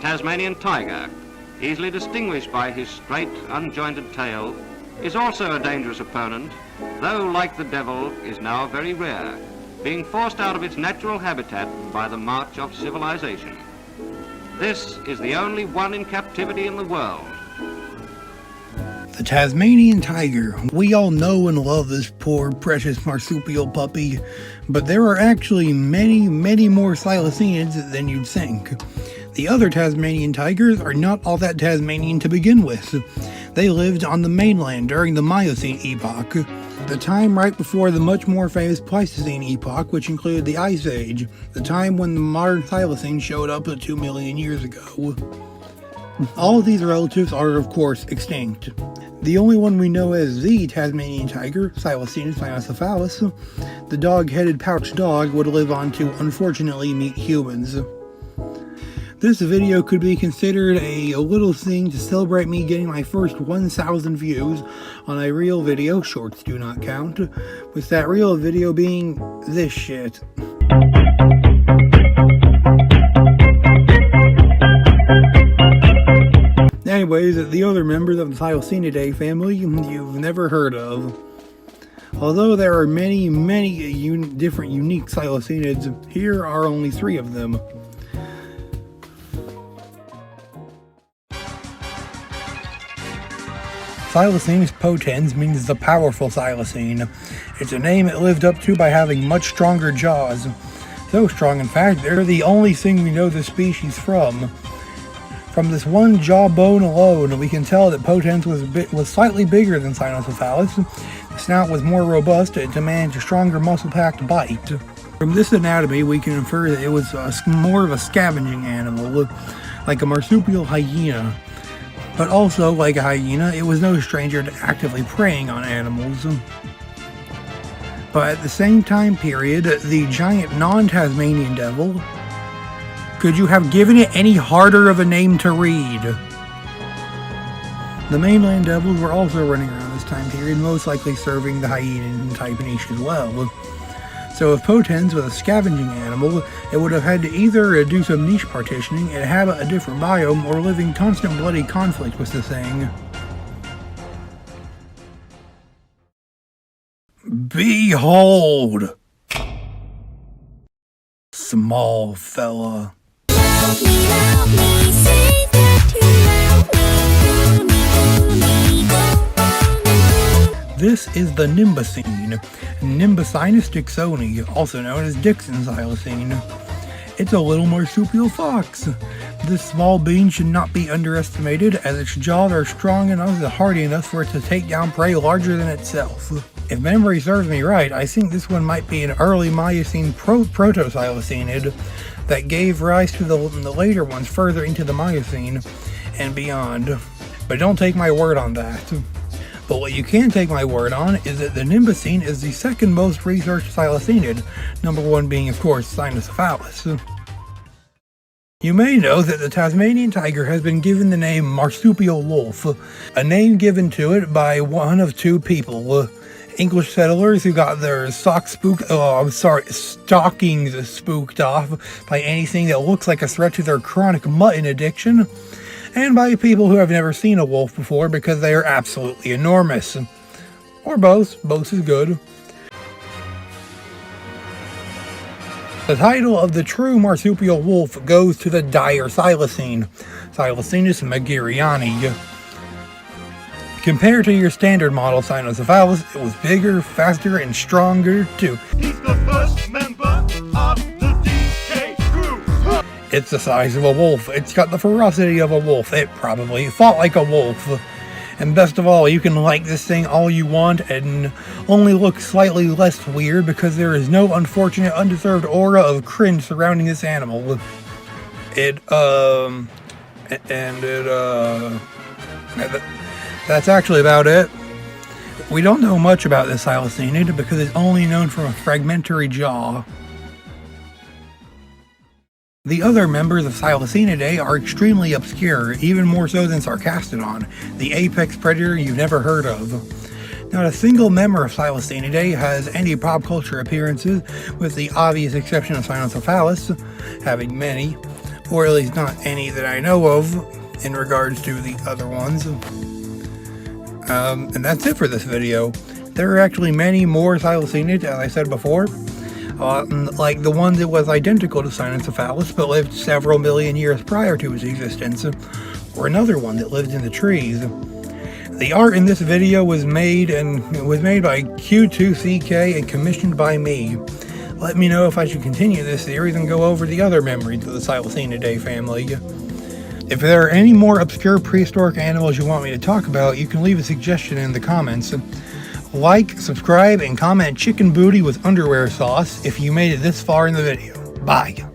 Tasmanian tiger, easily distinguished by his straight, unjointed tail, is also a dangerous opponent, though, like the devil, is now very rare, being forced out of its natural habitat by the march of civilization. This is the only one in captivity in the world. The Tasmanian tiger. We all know and love this poor, precious marsupial puppy, but there are actually many, many more thylacinids than you'd think. The other Tasmanian tigers are not all that Tasmanian to begin with. They lived on the mainland during the Miocene epoch, the time right before the much more famous Pleistocene epoch, which included the Ice Age, the time when the modern thylacine showed up 2 million years ago. All of these relatives are, of course, extinct. The only one we know as the Tasmanian tiger, Thylacinus cynocephalus, the dog-headed pouch dog, would live on to unfortunately meet humans. This video could be considered a little thing to celebrate me getting my first 1,000 views on a real video, shorts do not count, with that real video being this shit. Anyways, the other members of the Thylacinidae family you've never heard of. Although there are many, different unique thylacinids, here are only 3 of them. Thylacinus potens means the powerful thylacine. It's a name it lived up to by having much stronger jaws. So strong, in fact, they're the only thing we know the species from. From this one jawbone alone, we can tell that potens was slightly bigger than Cynocephalus. The snout was more robust to manage a stronger muscle-packed bite. From this anatomy, we can infer that it was more of a scavenging animal, like a marsupial hyena. But also, like a hyena, it was no stranger to actively preying on animals. But at the same time period, the giant non-Tasmanian devil, could you have given it any harder of a name to read? The mainland devils were also running around this time period, most likely serving the hyena type niche as well. So if potens was a scavenging animal, it would have had to either do some niche partitioning, inhabit a different biome, or live in constant bloody conflict with the thing. Behold! Small fella. Love me, say that you love me. This is the Nimbacine, Nimbacinus dixoni, also known as Dixon's thylacine. It's a little marsupial fox. This small being should not be underestimated, as its jaws are strong enough and hardy enough for it to take down prey larger than itself. If memory serves me right, I think this one might be an early Miocene proto-thylacinid that gave rise to the later ones further into the Miocene and beyond. But don't take my word on that. But what you can take my word on is that the Nimbacine is the second most researched thylacinid, number 1 being, of course, Cynocephalus. You may know that the Tasmanian tiger has been given the name marsupial wolf, a name given to it by one of 2 people. English settlers who got their stockings spooked off by anything that looks like a threat to their chronic mutton addiction, and by people who have never seen a wolf before because they are absolutely enormous. Or both. Both is good. The title of the true marsupial wolf goes to the dire thylacine, Thylacinus magiriani. Compared to your standard model Cynocephalus, it was bigger, faster, and stronger too. He's the first member of the DK crew. It's the size of a wolf. It's got the ferocity of a wolf. It probably fought like a wolf. And best of all, you can like this thing all you want and only look slightly less weird because there is no unfortunate, undeserved aura of cringe surrounding this animal. That's actually about it. We don't know much about this Thylacinid because it's only known from a fragmentary jaw. The other members of Thylacinidae are extremely obscure, even more so than Sarcastodon, the apex predator you've never heard of. Not a single member of Thylacinidae has any pop culture appearances, with the obvious exception of Cynocephalus having many, or at least not any that I know of in regards to the other ones. And that's it for this video. There are actually many more thylacinids, as I said before, like the one that was identical to Cynocephalus but lived several million years prior to its existence, or another one that lived in the trees. The art in this video was made by Q2CK and commissioned by me. Let me know if I should continue this series and go over the other members of the Thylacinidae family. If there are any more obscure prehistoric animals you want me to talk about, you can leave a suggestion in the comments. Like, subscribe, and comment chicken booty with underwear sauce if you made it this far in the video. Bye.